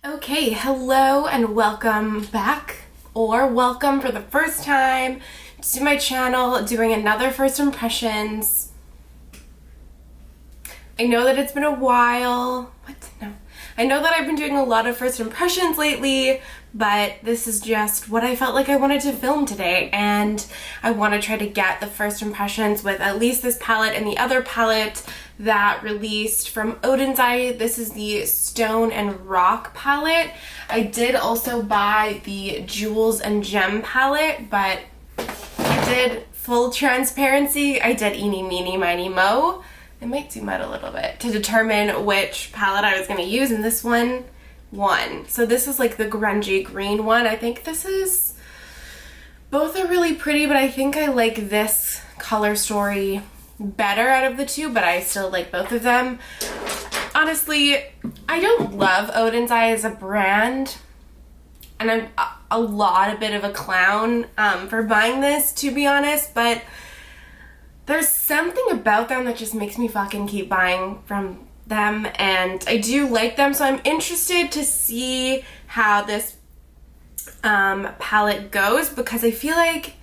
Okay, hello and welcome back, or welcome for the first time to my channel, doing another first impressions. I know that it's been a while. I know that I've been doing a lot of first impressions lately, but this is just what I felt like I wanted to film today, and I want to try to get the first impressions with at least this palette and the other palette that released from Oden's Eye. This is the Stone and Rock palette. I did also buy the Jewels and Gem palette, but I did, full transparency, I did eeny, meeny, miny, mo. I might zoom out a little bit to determine which palette I was going to use, and this one won. So this is like the grungy green one. I think this is, both are really pretty, but I think I like this color story better out of the two, but I still like both of them. Honestly, I don't love Oden's Eye as a brand, and I'm a bit of a clown for buying this, to be honest, but there's something about them that just makes me fucking keep buying from them, and I do like them, so I'm interested to see how this palette goes, because I feel like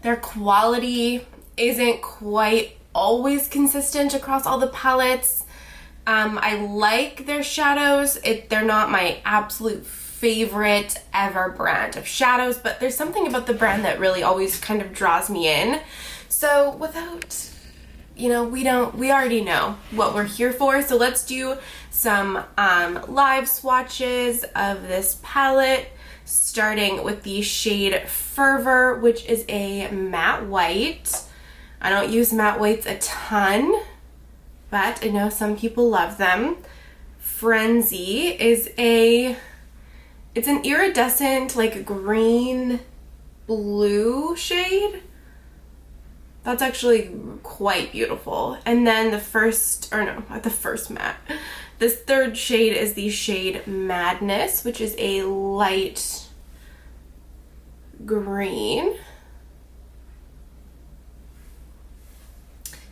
their quality isn't quite always consistent across all the palettes. I like their shadows. They're not my absolute favorite ever brand of shadows, but there's something about the brand that really always kind of draws me in. So without, we already know what we're here for. So let's do some live swatches of this palette, starting with the shade Fervor, which is a matte white. I don't use matte whites a ton, but I know some people love them. Frenzy is it's an iridescent, like green blue shade. That's actually quite beautiful. And then this third shade is the shade Madness, which is a light green.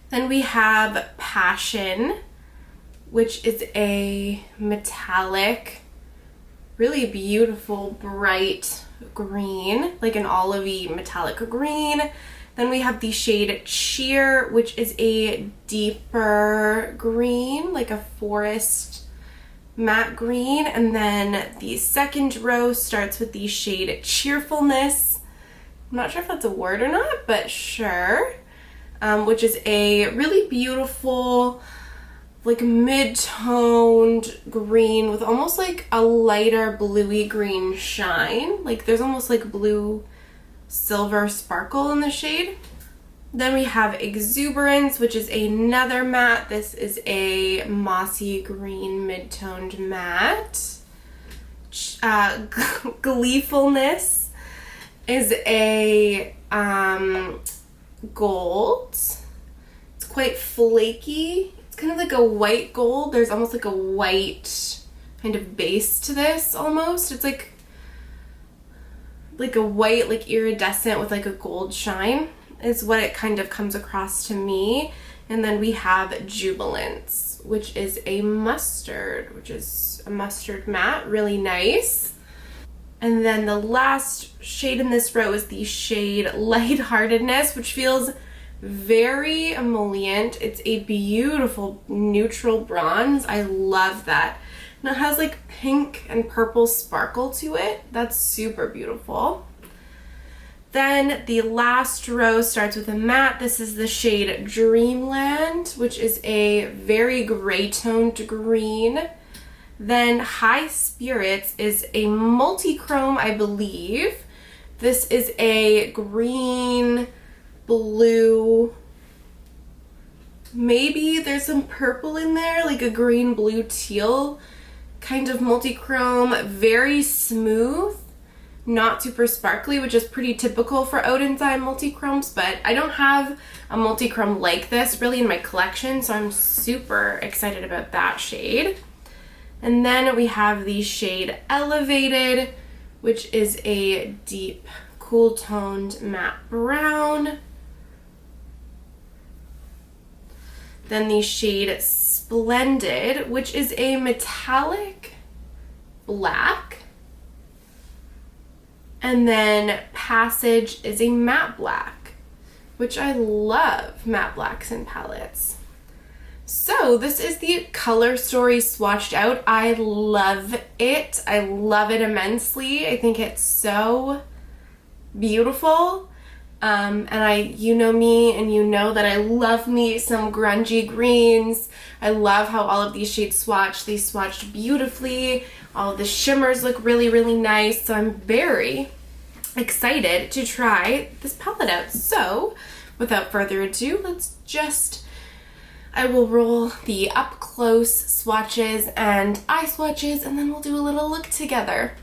Then we have Passion, which is a metallic, really beautiful, bright green, like an olivey metallic green. Then we have the shade Cheer, which is a deeper green, like a forest matte green. And then the second row starts with the shade Cheerfulness. I'm not sure if that's a word or not, but sure. Which is a really beautiful, like mid-toned green with almost like a lighter bluey green shine. Like there's almost like blue silver sparkle in the shade. Then we have Exuberance, which is another matte. This is a mossy green mid-toned matte. Gleefulness is a gold. It's quite flaky. It's kind of like a white gold. There's almost like a white kind of base to this almost. It's like a white, like iridescent with like a gold shine is what it kind of comes across to me. And then we have Jubilance, which is a mustard matte, really nice. And then the last shade in this row is the shade Lightheartedness, which feels very emollient. It's a beautiful neutral bronze. I love that. And it has like pink and purple sparkle to it. That's super beautiful. Then the last row starts with a matte. This is the shade Dreamland, which is a very gray toned green. Then High Spirits is a multi-chrome, I believe. This is a green, blue, maybe there's some purple in there, like a green, blue, teal kind of multi-chrome. Very smooth, not super sparkly, which is pretty typical for Oden's Eye multi-chromes, but I don't have a multi-chrome like this really in my collection, so I'm super excited about that shade. And then we have the shade Elevated, which is a deep, cool toned matte brown. Then the shade Splendid, which is a metallic black. And then Passage is a matte black, which I love matte blacks in palettes. So this is the Color Story swatched out. I love it. I love it immensely. I think it's so beautiful. And you know me, and you know that I love me some grungy greens. I love how all of these shades swatch. They swatched beautifully. All of the shimmers look really, really nice. So I'm very excited to try this palette out. So without further ado, I will roll the up close swatches and eye swatches, and then we'll do a little look together.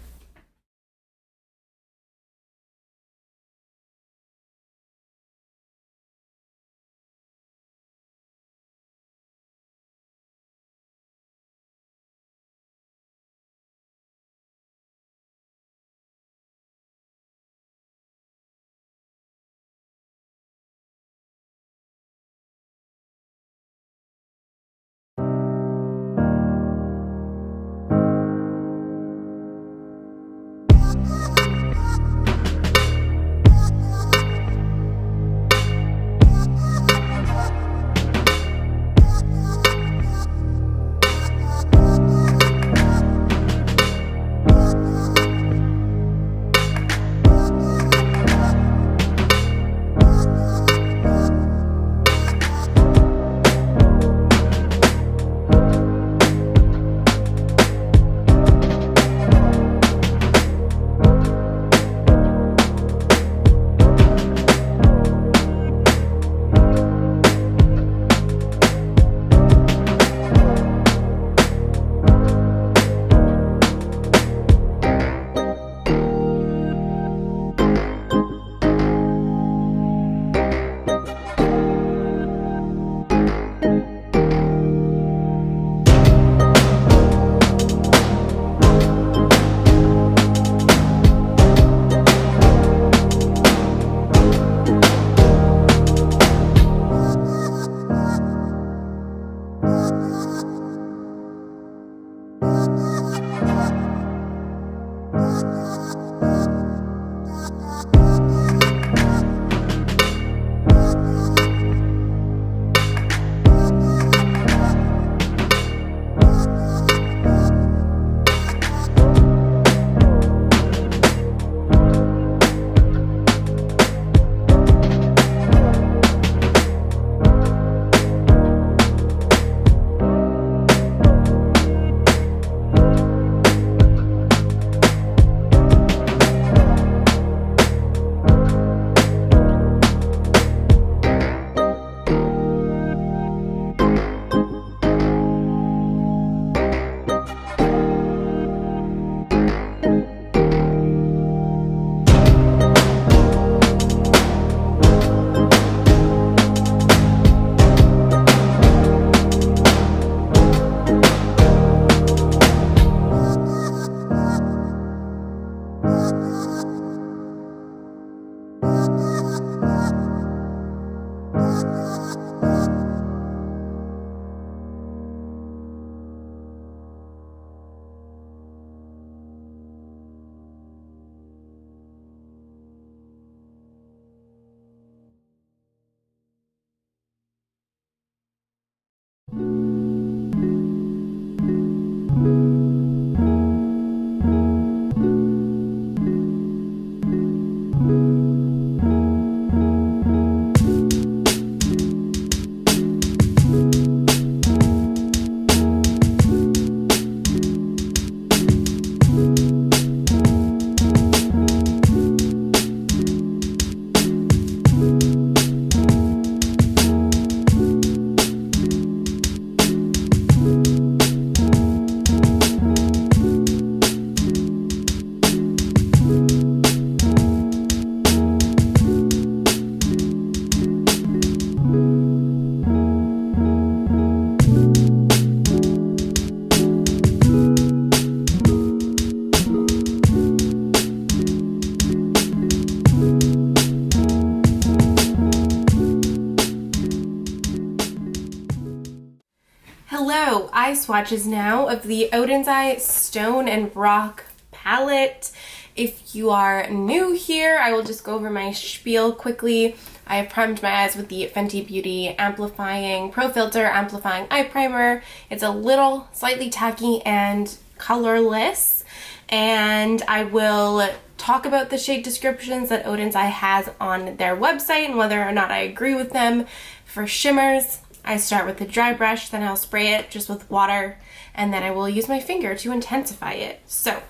Hello, eye swatches now of the Oden's Eye Stone and Rock palette. If you are new here, I will just go over my spiel quickly. I have primed my eyes with the Fenty Beauty Amplifying Pro Filter Amplifying Eye Primer. It's a little slightly tacky and colorless, and I will talk about the shade descriptions that Oden's Eye has on their website and whether or not I agree with them. For shimmers, I start with the dry brush, then I'll spray it just with water, and then I will use my finger to intensify it. So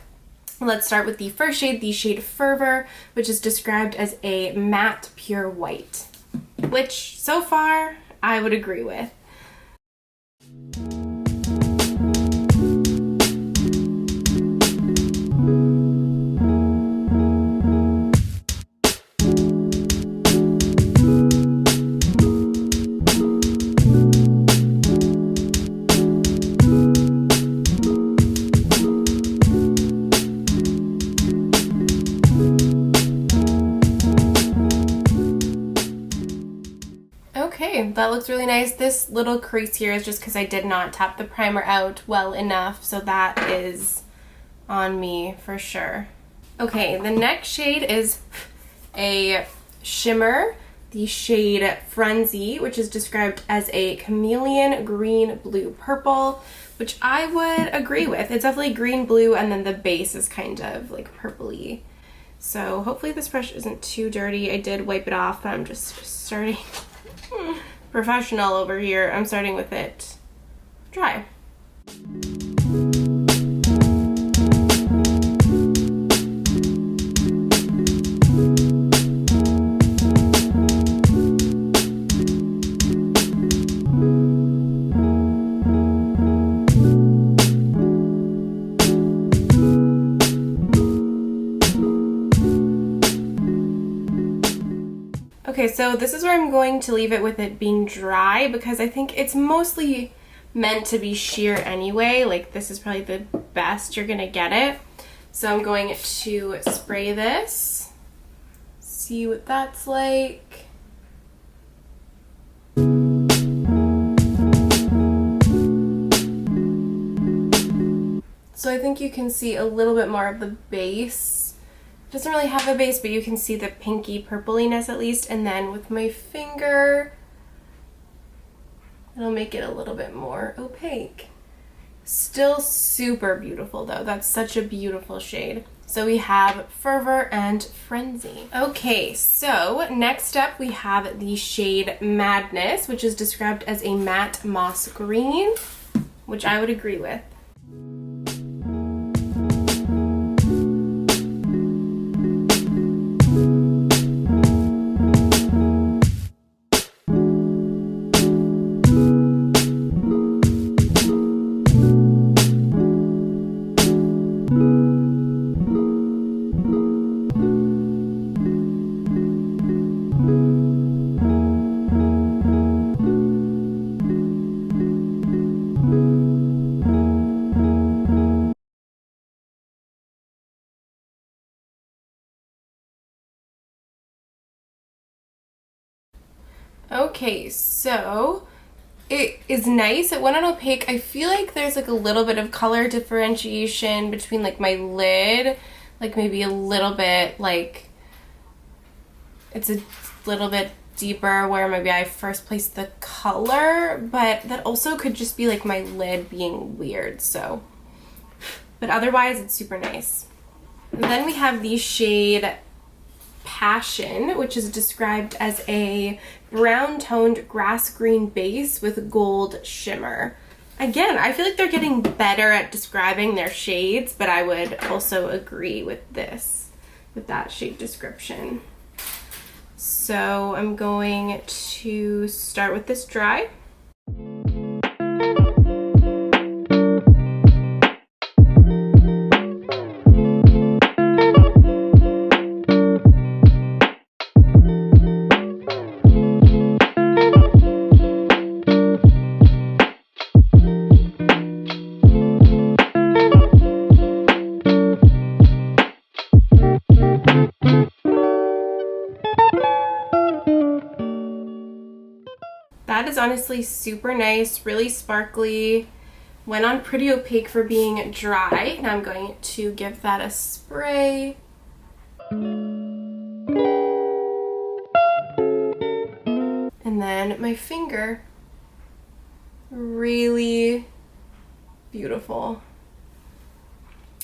let's start with the first shade, the shade Fervor, which is described as a matte pure white, which so far I would agree with. Okay, that looks really nice. This little crease here is just because I did not tap the primer out well enough, so that is on me for sure. Okay, the next shade is a shimmer, the shade Frenzy, which is described as a chameleon green blue purple, which I would agree with. It's definitely green blue, and then the base is kind of like purpley. So hopefully this brush isn't too dirty. I did wipe it off, but I'm just starting professional over here. I'm starting with it dry. Okay, so this is where I'm going to leave it with it being dry because I think it's mostly meant to be sheer anyway. Like, this is probably the best you're gonna get it. So I'm going to spray this, see what that's like. So I think you can see a little bit more of the base. Doesn't really have a base, but you can see the pinky purpliness at least. And then with my finger, it'll make it a little bit more opaque. Still super beautiful though. That's such a beautiful shade. So we have Fervor and Frenzy. Okay, so next up we have the shade Madness, which is described as a matte moss green, which I would agree with. Okay, so it is nice. It went on opaque. I feel like there's like a little bit of color differentiation between like my lid, like maybe a little bit like it's a little bit deeper where maybe I first placed the color, but that also could just be like my lid being weird. So, but otherwise it's super nice. And then we have the shade Passion, which is described as a brown toned grass green base with gold shimmer. Again, I feel like they're getting better at describing their shades, but I would also agree with this, with that shade description. So I'm going to start with this dry. That is honestly super nice, really sparkly, Went on pretty opaque for being dry. Now I'm going to give that a spray. And then my finger, really beautiful.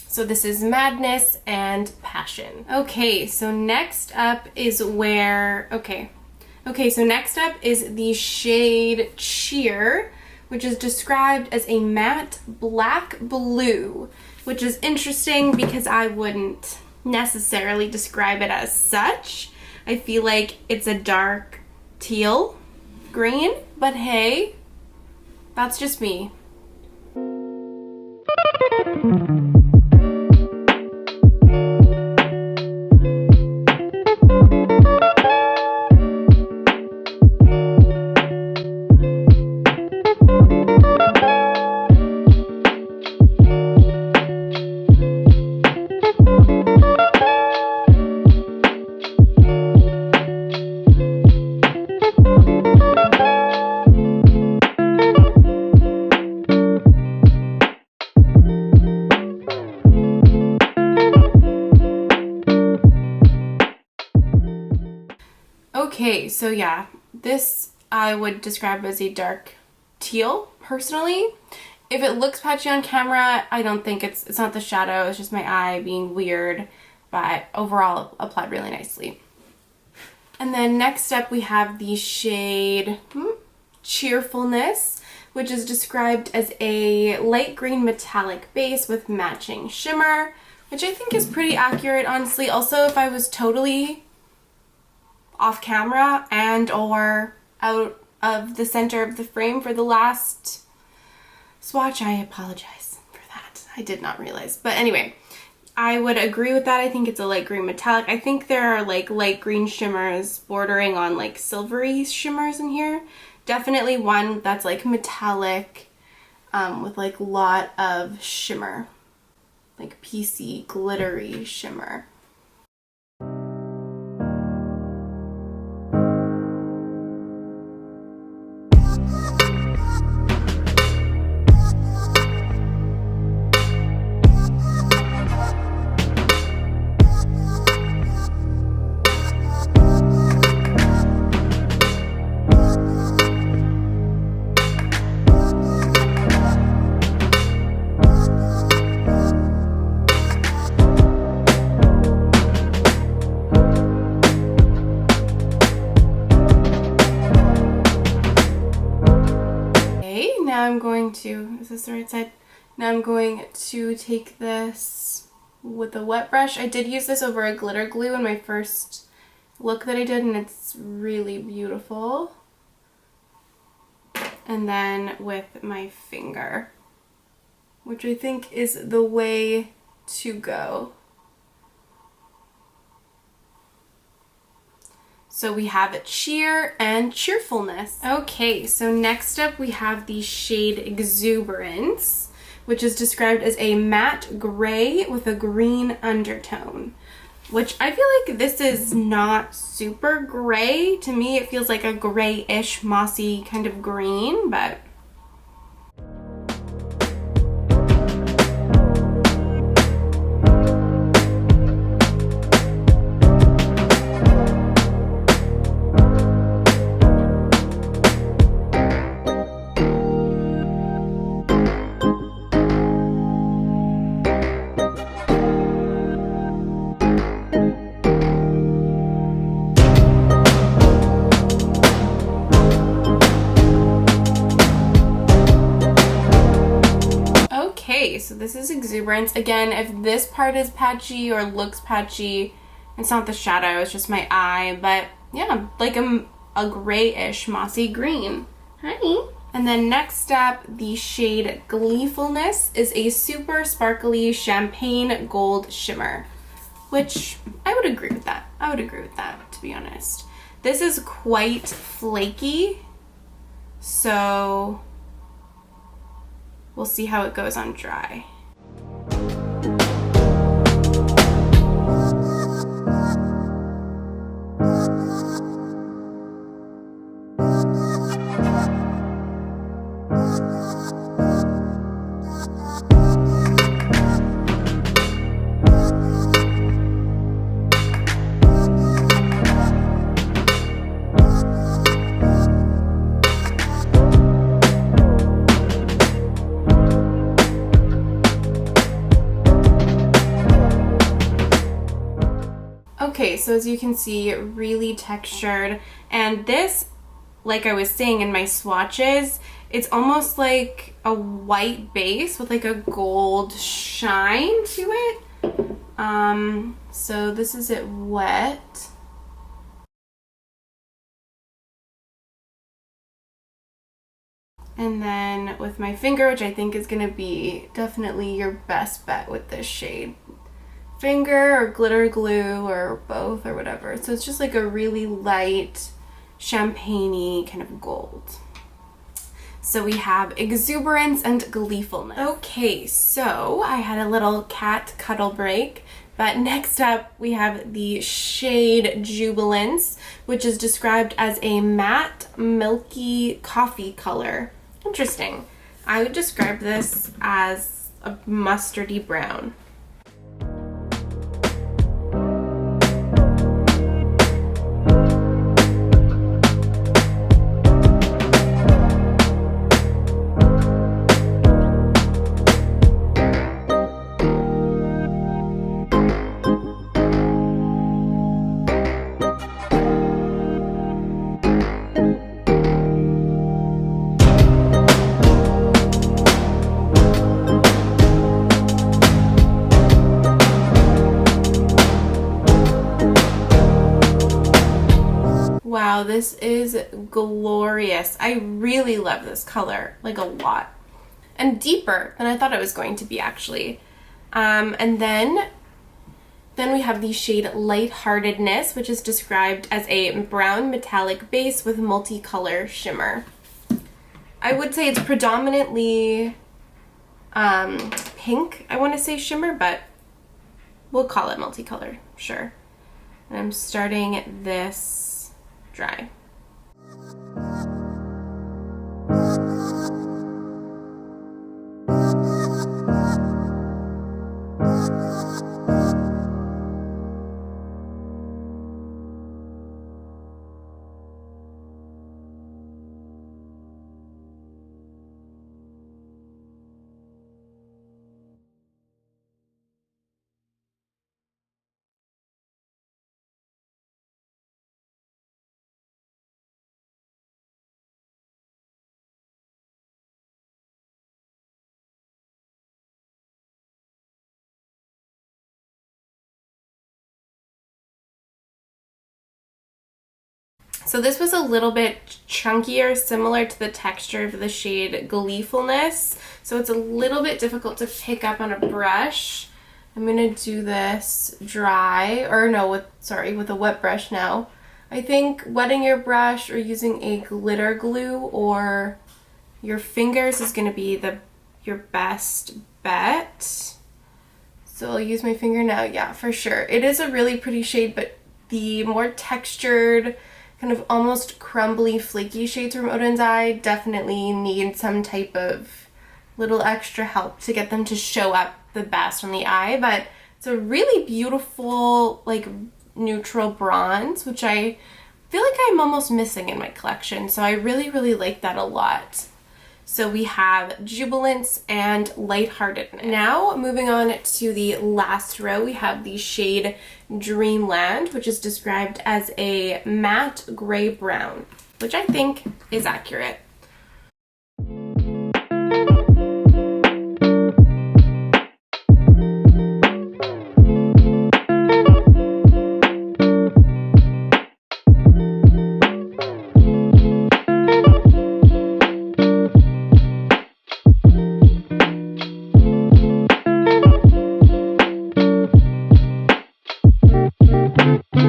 So this is Madness and Passion. Okay, so next up is where, so next up is the shade Cheer, which is described as a matte black blue, which is interesting because I wouldn't necessarily describe it as such. I feel like it's a dark teal green, but hey, that's just me. Okay, so yeah, this I would describe as a dark teal, personally. If it looks patchy on camera, I don't think it's not the shadow, it's just my eye being weird, but overall it applied really nicely. And then next up we have the shade Cheerfulness, which is described as a light green metallic base with matching shimmer, which I think is pretty accurate, honestly. Also, if I was totally off camera and or out of the center of the frame for the last swatch, I apologize for that. I did not realize. But anyway, I would agree with that. I think it's a light green metallic. I think there are like light green shimmers bordering on like silvery shimmers in here. Definitely one that's like metallic with like a lot of shimmer, like PC glittery shimmer. Now I'm going to, is this the right side? Now I'm going to take this with a wet brush. I did use this over a glitter glue in my first look that I did, and it's really beautiful. And then with my finger, which I think is the way to go. So we have Cheer and Cheerfulness. Okay, so next up we have the shade Exuberance, which is described as a matte gray with a green undertone, which I feel like this is not super gray. To me, it feels like a grayish, mossy kind of green, but so this is Exuberance. Again, if this part is patchy or looks patchy, it's not the shadow, it's just my eye. But yeah, like a grayish mossy green. Hi. And then next up, the shade Gleefulness is a super sparkly champagne gold shimmer, which I would agree with that. I would agree with that, to be honest. This is quite flaky, so we'll see how it goes on dry. Okay, so as you can see, really textured. And this, like I was saying in my swatches, it's almost like a white base with like a gold shine to it. So this is it wet. And then with my finger, which I think is gonna be definitely your best bet with this shade. Finger or glitter glue or both or whatever. So it's just like a really light champagne-y kind of gold. So we have exuberance and gleefulness. Okay, so I had a little cat cuddle break, but next up we have the shade Jubilance, which is described as a matte, milky coffee color. Interesting. I would describe this as a mustardy brown. Wow, this is glorious. I really love this color, like a lot. And deeper than I thought it was going to be, actually. And then we have the shade Lightheartedness, which is described as a brown metallic base with multicolor shimmer. I would say it's predominantly pink, I want to say shimmer, but we'll call it multicolor, sure. And I'm starting this dry. So this was a little bit chunkier, similar to the texture of the shade Gleefulness. So it's a little bit difficult to pick up on a brush. I'm gonna do this dry, or no, with a wet brush now. I think wetting your brush or using a glitter glue or your fingers is gonna be your best bet. So I'll use my finger now, yeah, for sure. It is a really pretty shade, but the more textured, kind of almost crumbly, flaky shades from Oden's Eye definitely need some type of little extra help to get them to show up the best on the eye. But it's a really beautiful, like, neutral bronze, which I feel like I'm almost missing in my collection. So I really, really like that a lot. So we have Jubilance and Lightheartedness. Now, moving on to the last row, we have the shade Dreamland, which is described as a matte gray-brown, which I think is accurate.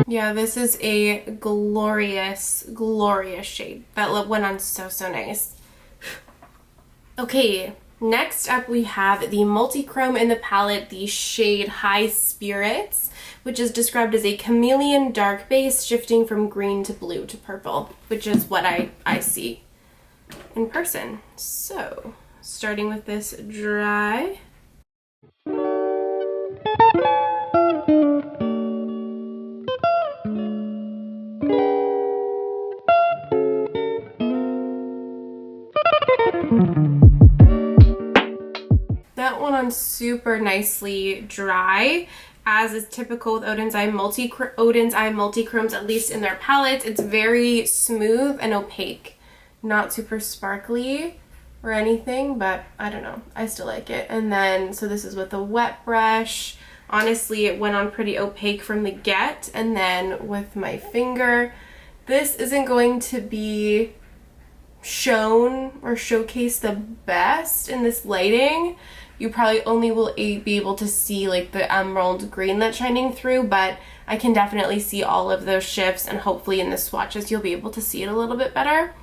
Yeah, this is a glorious, glorious shade. That went on so, so nice. Okay, next up we have the multi-chrome in the palette, the shade High Spirits, which is described as a chameleon dark base shifting from green to blue to purple, which is what I see in person. So, starting with this dry. That went on super nicely dry. as is typical with Oden's Eye Multi-Chromes, at least in their palettes. It's very smooth and opaque. Not super sparkly or anything, but I don't know. I still like it. And then, so this is with a wet brush. Honestly, it went on pretty opaque from the get. And then with my finger, this isn't going to be shown or showcased the best in this lighting. You probably only will be able to see like the emerald green that's shining through, but I can definitely see all of those shifts, and hopefully in the swatches you'll be able to see it a little bit better.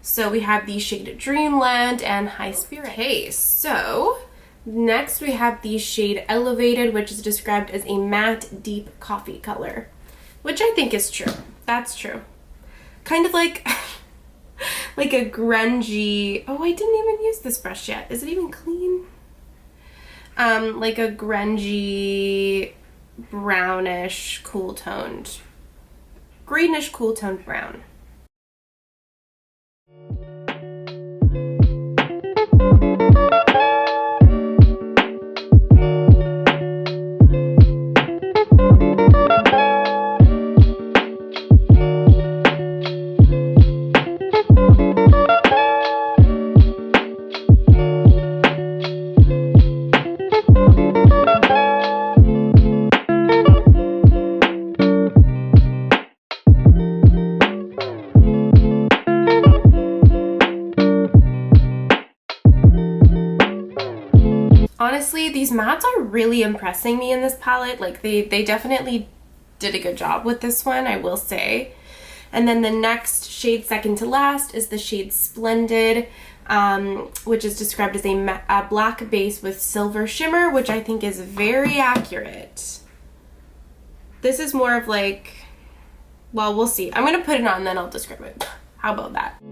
So we have the shade Dreamland and High Spirit. Okay, so next we have the shade Elevated, which is described as a matte deep coffee color, which I think is true. That's true. Kind of like like a grungy, oh, I didn't even use this brush yet. Is it even clean? Like a grungy, brownish, cool toned, greenish, cool toned brown. Honestly, these mattes are really impressing me in this palette. Like they definitely did a good job with this one, I will say. And then the next shade, second to last, is the shade Splendid, which is described as a black base with silver shimmer, which I think is very accurate. This is more of like, well, we'll see. I'm gonna put it on, then I'll describe it. How about that?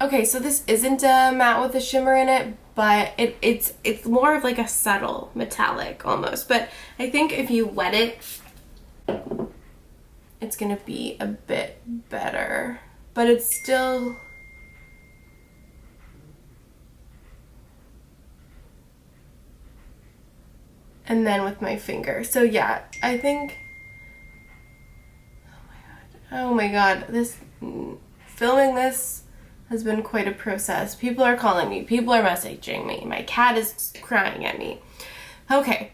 Okay, so this isn't a matte with a shimmer in it, but it's more of like a subtle metallic almost. But I think if you wet it, it's gonna be a bit better. But it's still... And then with my finger. So yeah, I think... Oh my god, this... Filming this has been quite a process. People are calling me. People are messaging me. My cat is crying at me. Okay.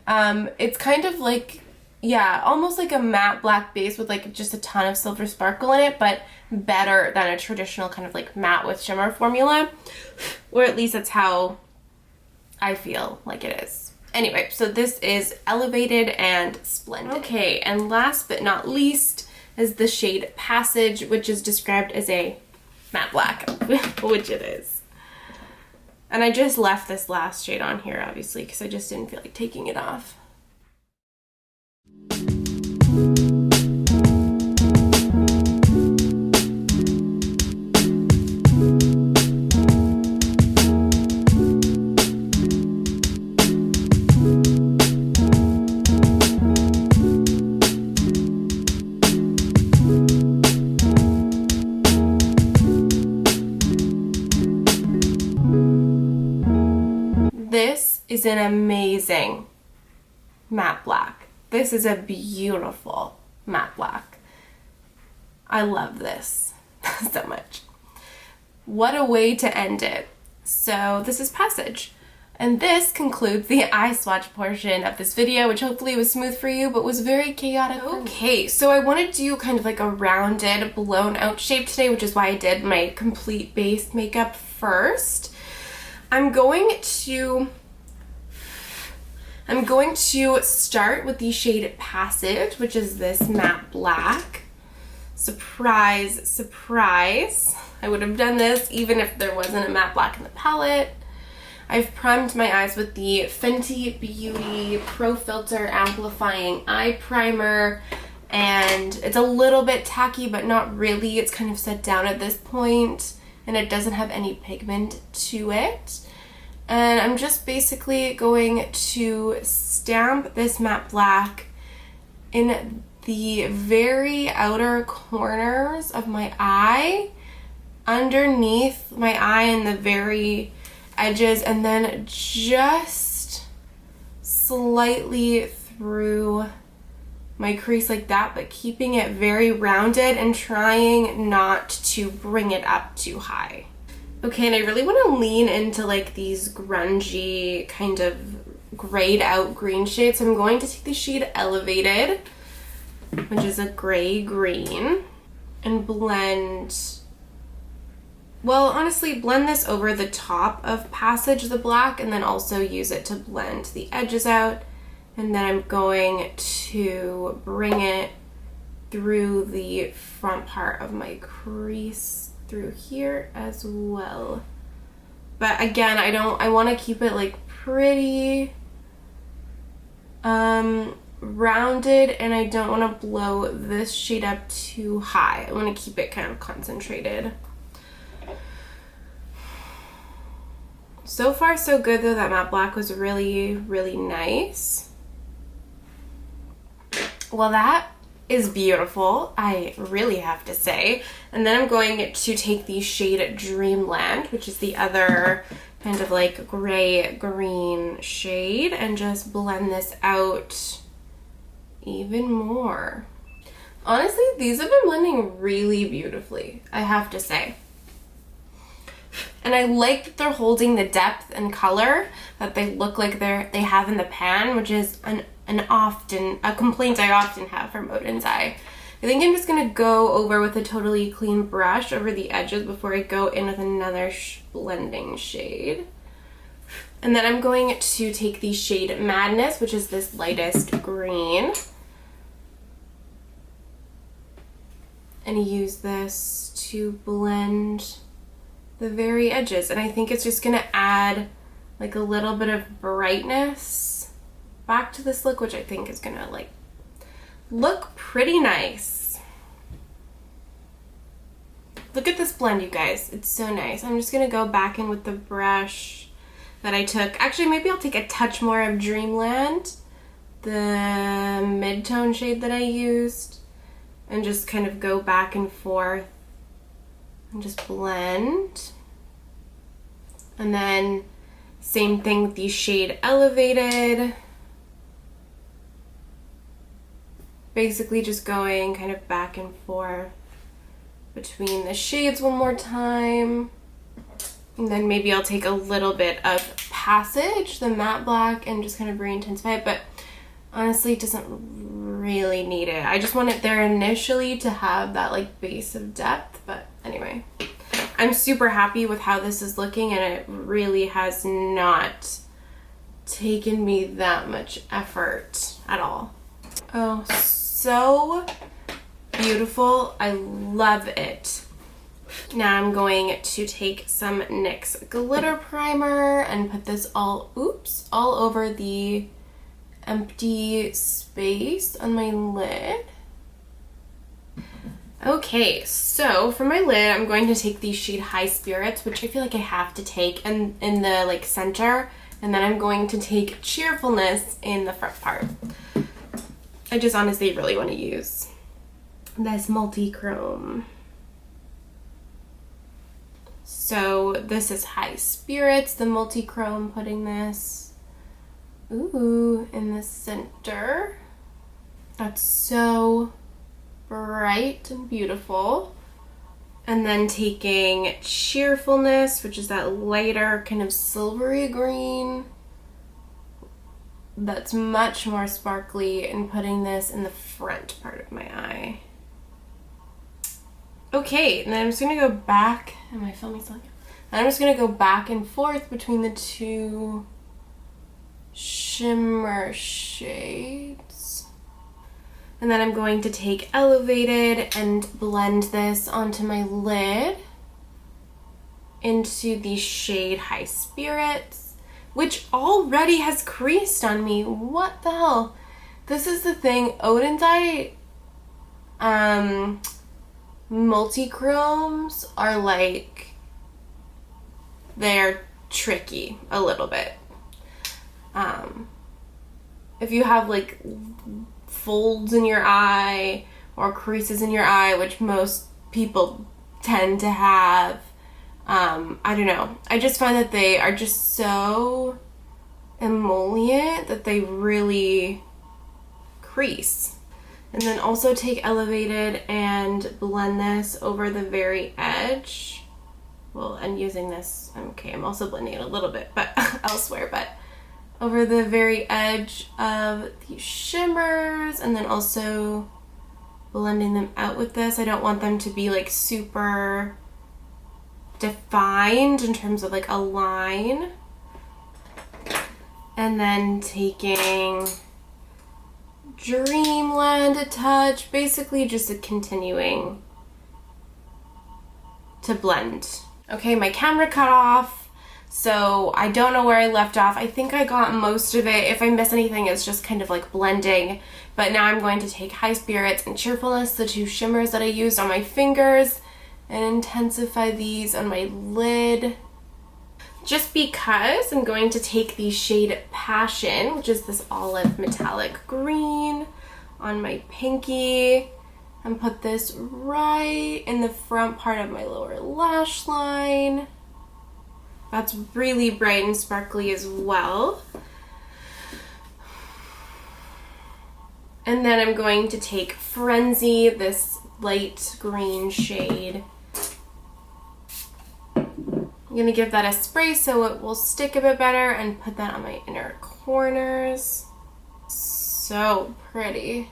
It's kind of like, yeah, almost like a matte black base with like just a ton of silver sparkle in it, but better than a traditional kind of like matte with shimmer formula. Or at least that's how I feel like it is. Anyway, so this is Elevated and Splendid. Okay, and last but not least is the shade Passage, which is described as a matte black, which it is. And I just left this last shade on here, obviously, because I just didn't feel like taking it off. This is an amazing matte black. This is a beautiful matte black. I love this so much. What a way to end it. So this is Passage. And this concludes the eye swatch portion of this video, which hopefully was smooth for you, but was very chaotic. Okay, so I want to do kind of like a rounded, blown out shape today, which is why I did my complete base makeup first. I'm going to start with the shade Passage, which is this matte black. Surprise, surprise. I would have done this even if there wasn't a matte black in the palette. I've primed my eyes with the Fenty Beauty Pro Filter Amplifying Eye Primer, and it's a little bit tacky, but not really. It's kind of set down at this point, and it doesn't have any pigment to it. And I'm just basically going to stamp this matte black in the very outer corners of my eye, underneath my eye and the very edges, and then just slightly through my crease like that, but keeping it very rounded and trying not to bring it up too high. Okay, and I really want to lean into like these grungy kind of grayed out green shades. So I'm going to take the shade Elevated, which is a gray green, and blend, well, honestly, blend this over the top of Passage the Black, and then also use it to blend the edges out. And then I'm going to bring it through the front part of my crease through here as well. But again, I want to keep it like pretty rounded, and I don't want to blow this shade up too high. I want to keep it kind of concentrated. So far so good though. That matte black was really, really nice. Well, that is beautiful, I really have to say. And then I'm going to take the shade Dreamland, which is the other kind of like gray green shade, and just blend this out even more. Honestly, these have been blending really beautifully, I have to say. And I like that they're holding the depth and color that they look like they have in the pan, which is a complaint I often have from Oden's eye. I think I'm just gonna go over with a totally clean brush over the edges before I go in with another blending shade. And then I'm going to take the shade Madness, which is this lightest green, and use this to blend the very edges. And I think it's just gonna add like a little bit of brightness back to this look, which I think is gonna like look pretty nice. Look at this blend, you guys. It's so nice. I'm just gonna go back in with the brush that I took. Actually, maybe I'll take a touch more of Dreamland, the mid-tone shade that I used, and just kind of go back and forth and just blend. And then same thing with the shade Elevated. Basically just going kind of back and forth between the shades one more time. And then maybe I'll take a little bit of Passage, the matte black, and just kind of re-intensify it, but honestly it doesn't really need it. I just want it there initially to have that like base of depth, but anyway. I'm super happy with how this is looking, and it really has not taken me that much effort at all. Oh, so beautiful. I love it. Now I'm going to take some NYX glitter primer and put this all over the empty space on my lid. Okay, so for my lid, I'm going to take the shade High Spirits, which I feel like I have to take in the like center, and then I'm going to take Cheerfulness in the front part. I just honestly really want to use this multi-chrome. So this is High Spirits, the multi-chrome, putting this in the center. That's so bright and beautiful. And then taking Cheerfulness, which is that lighter kind of silvery green that's much more sparkly, and putting this in the front part of my eye. Okay, and then I'm just gonna go back. Am I filming something? And I'm just gonna go back and forth between the two shimmer shades. And then I'm going to take Elevated and blend this onto my lid into the shade High Spirits. which already has creased on me. What the hell? This is the thing, Oden's Eye multi-chromes are like, they're tricky a little bit. If you have like folds in your eye or creases in your eye, which most people tend to have, I don't know. I just find that they are just so emollient that they really crease. And then also take Elevated and blend this over the very edge. Well, and using this, okay, I'm also blending it a little bit, but elsewhere, but over the very edge of these shimmers, and then also blending them out with this. I don't want them to be like super defined in terms of like a line. And then taking Dreamland a touch, basically just a continuing to blend. Okay, my camera cut off, so I don't know where I left off. I think I got most of it. If I miss anything, it's just kind of like blending. But now I'm going to take High Spirits and Cheerfulness, the two shimmers that I used on my fingers, and intensify these on my lid. Just because I'm going to take the shade Passion, which is this olive metallic green, on my pinky, and put this right in the front part of my lower lash line. That's really bright and sparkly as well. And then I'm going to take Frenzy, this light green shade. I'm gonna give that a spray so it will stick a bit better and put that on my inner corners. So pretty.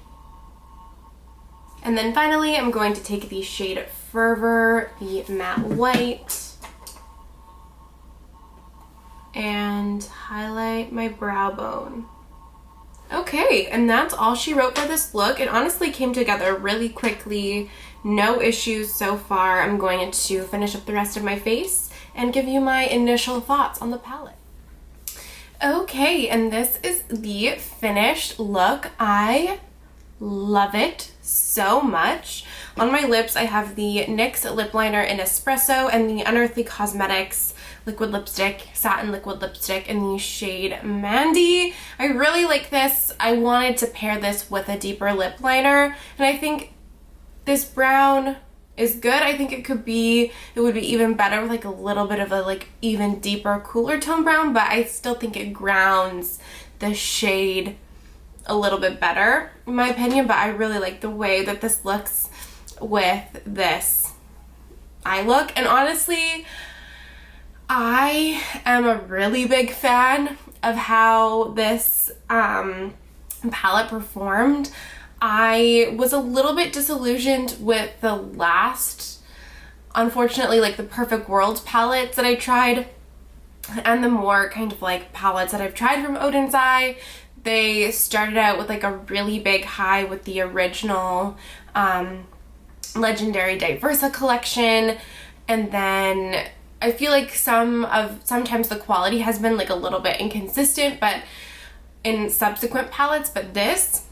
And then finally, I'm going to take the shade Fervor, the matte white, and highlight my brow bone. Okay, and that's all she wrote for this look. It honestly came together really quickly. No issues so far. I'm going to finish up the rest of my face and give you my initial thoughts on the palette. Okay, and this is the finished look. I love it so much. On my lips, I have the NYX lip liner in Espresso and the Unearthly Cosmetics liquid lipstick, satin liquid lipstick in the shade Mandy. I really like this. I wanted to pair this with a deeper lip liner, and I think this brown is good. I think it would be even better with like a little bit of a like even deeper, cooler tone brown, but I still think it grounds the shade a little bit better in my opinion. But I really like the way that this looks with this eye look, and honestly I am a really big fan of how this palette performed. I was a little bit disillusioned with the last, unfortunately, like the Perfect World palettes that I tried, and the more kind of like palettes that I've tried from Oden's Eye. They started out with like a really big high with the original Legendary Diversa collection, and then I feel like sometimes the quality has been like a little bit inconsistent, but in subsequent palettes, but this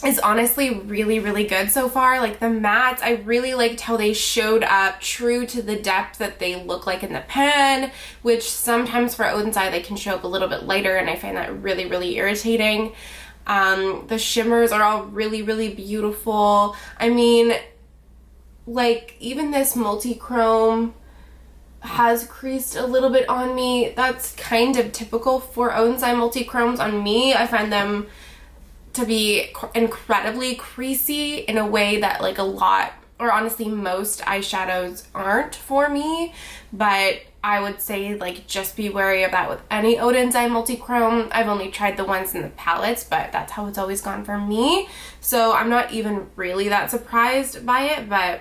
is honestly really, really good so far. Like the mattes, I really liked how they showed up true to the depth that they look like in the pan, which sometimes for Oden's Eye they can show up a little bit lighter, and I find that really, really irritating. The shimmers are all really, really beautiful. I mean, like even this multi-chrome has creased a little bit on me. That's kind of typical for Oden's Eye multi-chromes on me. I find them to be incredibly creasy in a way that like a lot, or honestly most eyeshadows aren't for me, but I would say like just be wary of that with any Oden's Eye multi-chrome. I've only tried the ones in the palettes, but that's how it's always gone for me, so I'm not even really that surprised by it. But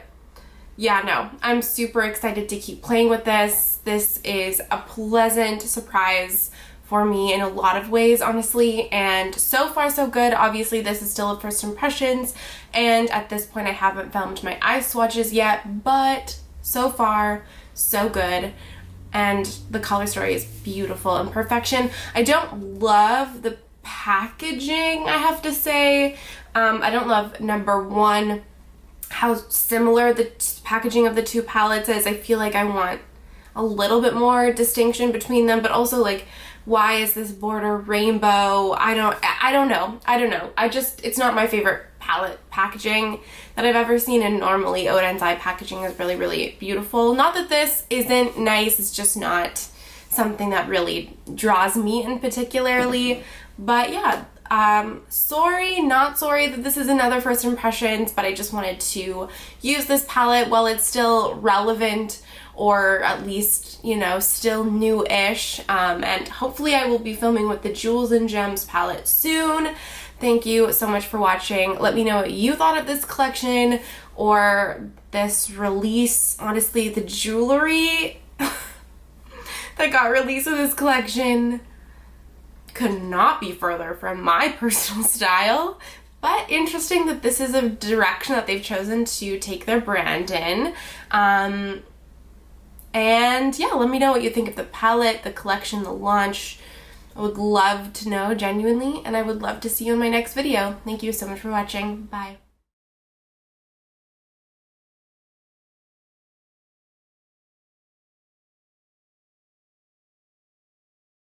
yeah, no, I'm super excited to keep playing with this. This is a pleasant surprise for me in a lot of ways, honestly, and so far so good. Obviously this is still a first impressions, and at this point I haven't filmed my eye swatches yet, but so far so good. and the color story is beautiful and perfection. I don't love the packaging, I have to say. I don't love, number one, how similar the packaging of the two palettes is. I feel like I want a little bit more distinction between them, but also like, why is this border rainbow? I don't know. It's not my favorite palette packaging that I've ever seen, and normally Oden's eye packaging is really, really beautiful. Not that this isn't nice, it's just not something that really draws me in particularly. But yeah, not sorry that this is another first impressions, but I just wanted to use this palette while it's still relevant, or at least, you know, still new-ish. And hopefully I will be filming with the Jewels and Gems palette soon. Thank you so much for watching. Let me know what you thought of this collection or this release. Honestly, the jewelry that got released with this collection could not be further from my personal style. But interesting that this is a direction that they've chosen to take their brand in. And yeah, let me know what you think of the palette, the collection, the launch. I would love to know, genuinely, and I would love to see you in my next video. Thank you so much for watching. Bye.